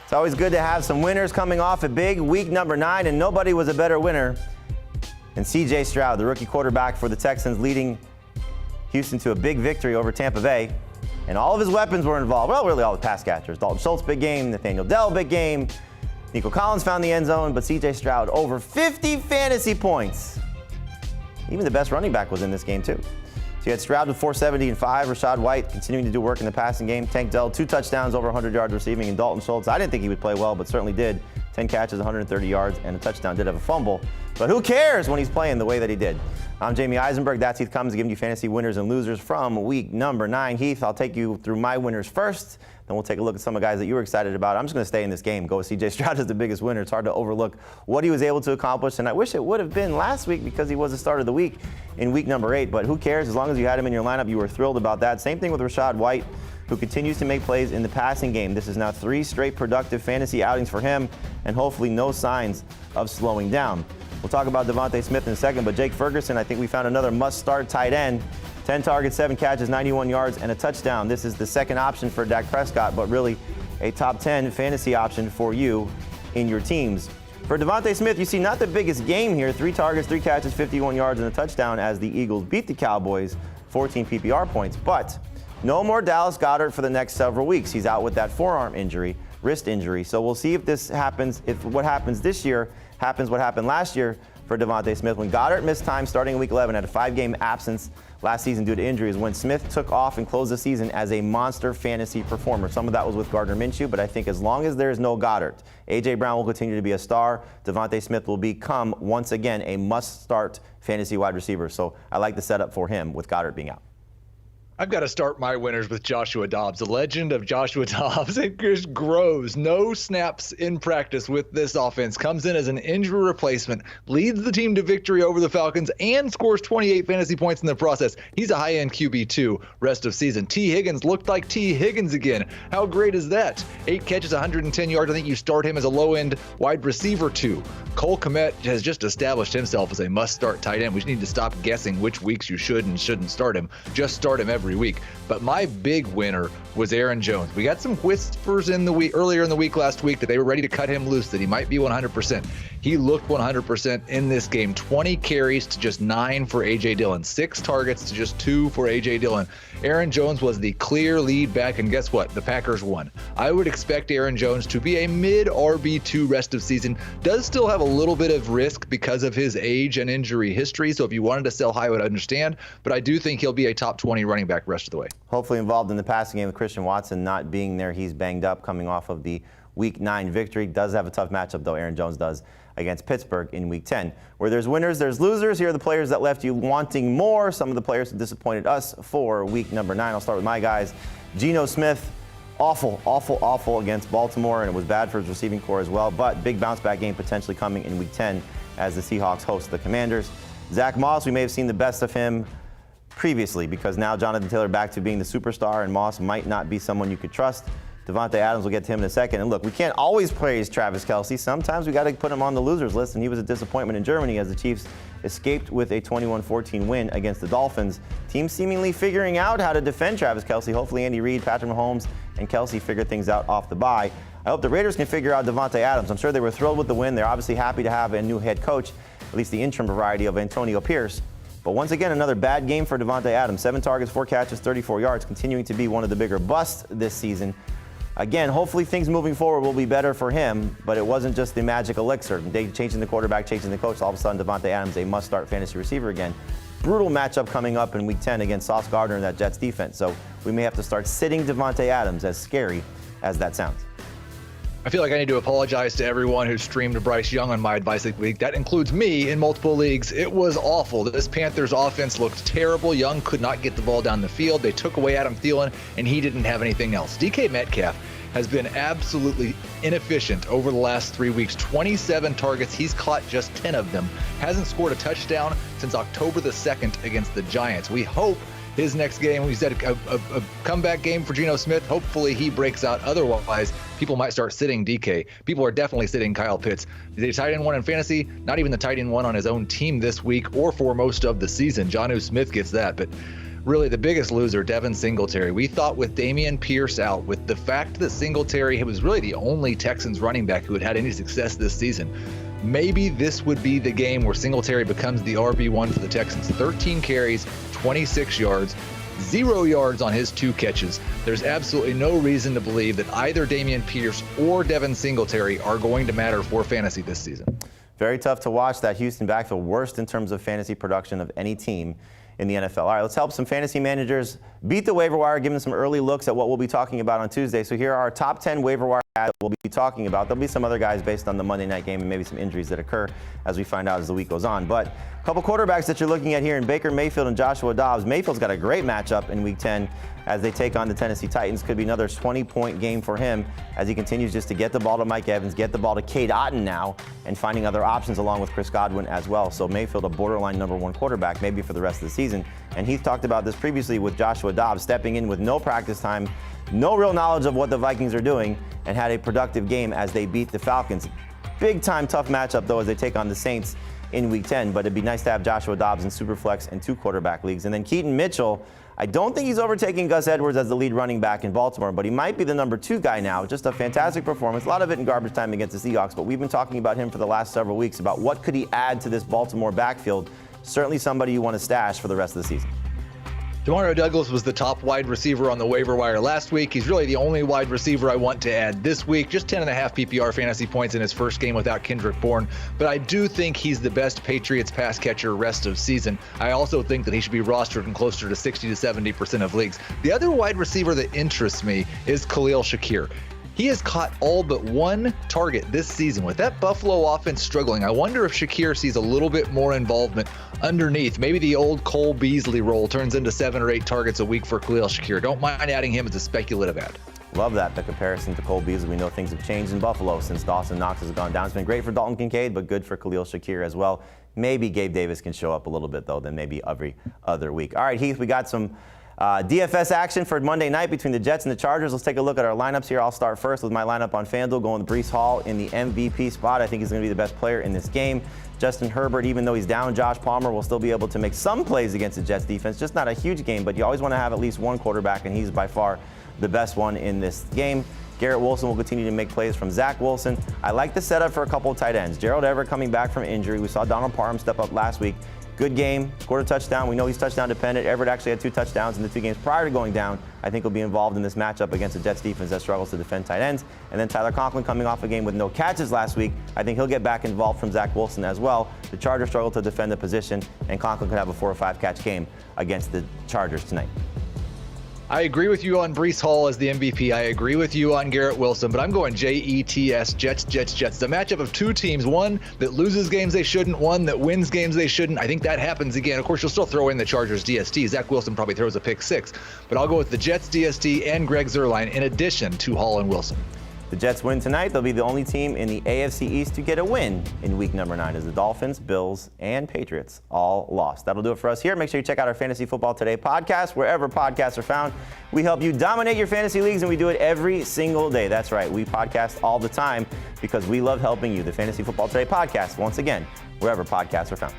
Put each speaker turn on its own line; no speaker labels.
It's always good to have some winners coming off a big week number 9, and nobody was a better winner than C.J. Stroud, the rookie quarterback for the Texans, leading Houston to a big victory over Tampa Bay. And all of his weapons were involved. Well, really all the pass catchers. Dalton Schultz, big game. Nathaniel Dell, big game. Nico Collins found the end zone, but C.J. Stroud, over 50 fantasy points. Even the best running back was in this game, too. So you had Stroud with 470 and 5. Rashad White continuing to do work in the passing game. Tank Dell, 2 touchdowns, over 100 yards receiving. And Dalton Schultz, I didn't think he would play well, but certainly did. 10 catches, 130 yards, and a touchdown. Did have a fumble. But who cares when he's playing the way that he did? I'm Jamey Eisenberg. That's Heath Cummings, giving you fantasy winners and losers from week number 9. Heath, I'll take you through my winners first. Then we'll take a look at some of the guys that you were excited about. I'm just going to stay in this game. Go with C.J. Stroud as the biggest winner. It's hard to overlook what he was able to accomplish. And I wish it would have been last week because he was the start of the week in week number 8. But who cares? As long as you had him in your lineup, you were thrilled about that. Same thing with Rashad White, who continues to make plays in the passing game. This is now 3 straight productive fantasy outings for him, and hopefully no signs of slowing down. We'll talk about Devontae Smith in a second, but Jake Ferguson, I think we found another must-start tight end. 10 targets, 7 catches, 91 yards, and a touchdown. This is the second option for Dak Prescott, but really a top 10 fantasy option for you in your teams. For Devontae Smith, you see not the biggest game here. 3 targets, 3 catches, 51 yards, and a touchdown as the Eagles beat the Cowboys, 14 PPR points. But no more Dallas Goedert for the next several weeks. He's out with that forearm injury, wrist injury. So we'll see if this happens, if what happens this year happens what happened last year for Devontae Smith. When Goedert missed time starting in week 11, had a 5-game absence last season due to injuries, when Smith took off and closed the season as a monster fantasy performer. Some of that was with Gardner Minshew, but I think as long as there is no Goedert, A.J. Brown will continue to be a star. Devontae Smith will become, once again, a must-start fantasy wide receiver. So I like the setup for him with Goedert being out.
I've got to start my winners with Joshua Dobbs. The legend of Joshua Dobbs, it just grows. No snaps in practice with this offense. Comes in as an injury replacement, leads the team to victory over the Falcons, and scores 28 fantasy points in the process. He's a high-end QB2 rest of season. T. Higgins looked like T. Higgins again. How great is that? 8 catches, 110 yards. I think you start him as a low-end wide receiver 2. Cole Kmet has just established himself as a must-start tight end. We just need to stop guessing which weeks you should and shouldn't start him. Just start him every week. But my big winner was Aaron Jones. We got some whispers in the week earlier in the week last week that they were ready to cut him loose, that he might be 100%. He looked 100% in this game. 20 carries to just 9 for A.J. Dillon. 6 targets to just 2 for A.J. Dillon. Aaron Jones was the clear lead back, and guess what? The Packers won. I would expect Aaron Jones to be a mid-RB2 rest of season. Does still have a little bit of risk because of his age and injury history, so if you wanted to sell high, I would understand, but I do think he'll be a top 20 running back rest of the way.
Hopefully involved in the passing game with Christian Watson not being there. He's banged up coming off of the Week 9 victory. Does have a tough matchup, though, Aaron Jones does, against Pittsburgh in Week 10. Where there's winners, there's losers. Here are the players that left you wanting more. Some of the players who disappointed us for Week number 9. I'll start with my guys. Jonnu Smith, awful against Baltimore, and it was bad for his receiving core as well. But big bounce-back game potentially coming in Week 10 as the Seahawks host the Commanders. Zach Moss, we may have seen the best of him previously because now Jonathan Taylor back to being the superstar, and Moss might not be someone you could trust. Devontae Adams, will get to him in a second. And look, we can't always praise Travis Kelce. Sometimes we got to put him on the losers list, and he was a disappointment in Germany as the Chiefs escaped with a 21-14 win against the Dolphins. Teams seemingly figuring out how to defend Travis Kelce. Hopefully Andy Reid, Patrick Mahomes, and Kelce figure things out off the bye. I hope the Raiders can figure out Devontae Adams. I'm sure they were thrilled with the win. They're obviously happy to have a new head coach, at least the interim variety of Antonio Pierce. But once again, another bad game for Devontae Adams. 7 targets, 4 catches, 34 yards, continuing to be one of the bigger busts this season. Again, hopefully things moving forward will be better for him, but it wasn't just the magic elixir. They changing the quarterback, changing the coach. All of a sudden, Devontae Adams, a must-start fantasy receiver again. Brutal matchup coming up in Week 10 against Sauce Gardner and that Jets defense. So we may have to start sitting Devontae Adams, as scary as that sounds.
I feel like I need to apologize to everyone who streamed Bryce Young on my advice week. That includes me in multiple leagues. It was awful. This Panthers offense looked terrible. Young could not get the ball down the field. They took away Adam Thielen, and he didn't have anything else. DK Metcalf has been absolutely inefficient over the last 3 weeks. 27 targets. He's caught just 10 of them. Hasn't scored a touchdown since October the 2nd against the Giants. We hope his next game, we said a comeback game for Jonnu Smith. Hopefully he breaks out. Otherwise, people might start sitting DK. People are definitely sitting Kyle Pitts. The tight end 1 in fantasy, not even the tight end 1 on his own team this week or for most of the season. Jonnu Smith gets that. But really the biggest loser, Devin Singletary. We thought with Dameon Pierce out, with the fact that Singletary was really the only Texans running back who had had any success this season, maybe this would be the game where Singletary becomes the RB1 for the Texans. 13 carries, 26 yards, 0 yards on his 2 catches. There's absolutely no reason to believe that either Dameon Pierce or Devin Singletary are going to matter for fantasy this season.
Very tough to watch that Houston backfield, worst in terms of fantasy production of any team in the NFL. All right, let's help some fantasy managers beat the waiver wire, give them some early looks at what we'll be talking about on Tuesday. So here are our top 10 waiver wire ads we'll be talking about. There'll be some other guys based on the Monday night game and maybe some injuries that occur as we find out as the week goes on. But a couple quarterbacks that you're looking at here in Baker Mayfield and Joshua Dobbs. Mayfield's got a great matchup in Week 10 as they take on the Tennessee Titans. Could be another 20-point game for him as he continues just to get the ball to Mike Evans, get the ball to Cade Otton now, and finding other options along with Chris Godwin as well. So Mayfield, a borderline #1 quarterback, maybe for the rest of the season. And Heath talked about this previously with Joshua Dobbs stepping in with no practice time, no real knowledge of what the Vikings are doing, and had a productive game as they beat the Falcons. Big time tough matchup though as they take on the Saints in Week 10, but it'd be nice to have Joshua Dobbs in Superflex and 2 quarterback leagues. And then Keaton Mitchell, I don't think he's overtaking Gus Edwards as the lead running back in Baltimore, but he might be the #2 guy now. Just a fantastic performance, a lot of it in garbage time against the Seahawks, but we've been talking about him for the last several weeks about what could he add to this Baltimore backfield. Certainly somebody you want to stash for the rest of the season.
Demario Douglas was the top wide receiver on the waiver wire last week. He's really the only wide receiver I want to add this week. Just 10.5 PPR fantasy points in his first game without Kendrick Bourne. But I do think he's the best Patriots pass catcher rest of season. I also think that he should be rostered in closer to 60 to 70% of leagues. The other wide receiver that interests me is Khalil Shakir. He has caught all but 1 target this season. With that Buffalo offense struggling, I wonder if Shakir sees a little bit more involvement underneath. Maybe the old Cole Beasley role turns into 7 or 8 targets a week for Khalil Shakir. Don't mind adding him as a speculative ad.
Love that, the comparison to Cole Beasley. We know things have changed in Buffalo since Dawson Knox has gone down. It's been great for Dalton Kincaid, but good for Khalil Shakir as well. Maybe Gabe Davis can show up a little bit, though, than maybe every other week. All right, Heath, we got some DFS action for Monday night between the Jets and the Chargers. Let's take a look at our lineups here. I'll start first with my lineup on FanDuel, going with Breece Hall in the MVP spot. I think he's going to be the best player in this game. Justin Herbert, even though he's down, Josh Palmer will still be able to make some plays against the Jets defense. Just not a huge game, but you always want to have at least one quarterback, and he's by far the best one in this game. Garrett Wilson will continue to make plays from Zach Wilson. I like the setup for a couple of tight ends. Gerald Everett coming back from injury. We saw Donald Parham step up last week. Good game, scored a touchdown. We know he's touchdown dependent. Everett actually had 2 touchdowns in the 2 games prior to going down. I think he'll be involved in this matchup against the Jets defense that struggles to defend tight ends. And then Tyler Conklin coming off a game with no catches last week. I think he'll get back involved from Zach Wilson as well. The Chargers struggle to defend the position, and Conklin could have a 4 or 5 catch game against the Chargers tonight.
I agree with you on Breece Hall as the MVP. I agree with you on Garrett Wilson, but I'm going Jets, Jets. The matchup of 2 teams, one that loses games they shouldn't, one that wins games they shouldn't. I think that happens again. Of course, you'll still throw in the Chargers DST. Zach Wilson probably throws a pick 6, but I'll go with the Jets DST and Greg Zuerlein in addition to Hall and Wilson.
The Jets win tonight. They'll be the only team in the AFC East to get a win in week number 9 as the Dolphins, Bills, and Patriots all lost. That'll do it for us here. Make sure you check out our Fantasy Football Today podcast wherever podcasts are found. We help you dominate your fantasy leagues, and we do it every single day. That's right. We podcast all the time because we love helping you. The Fantasy Football Today podcast, once again, wherever podcasts are found.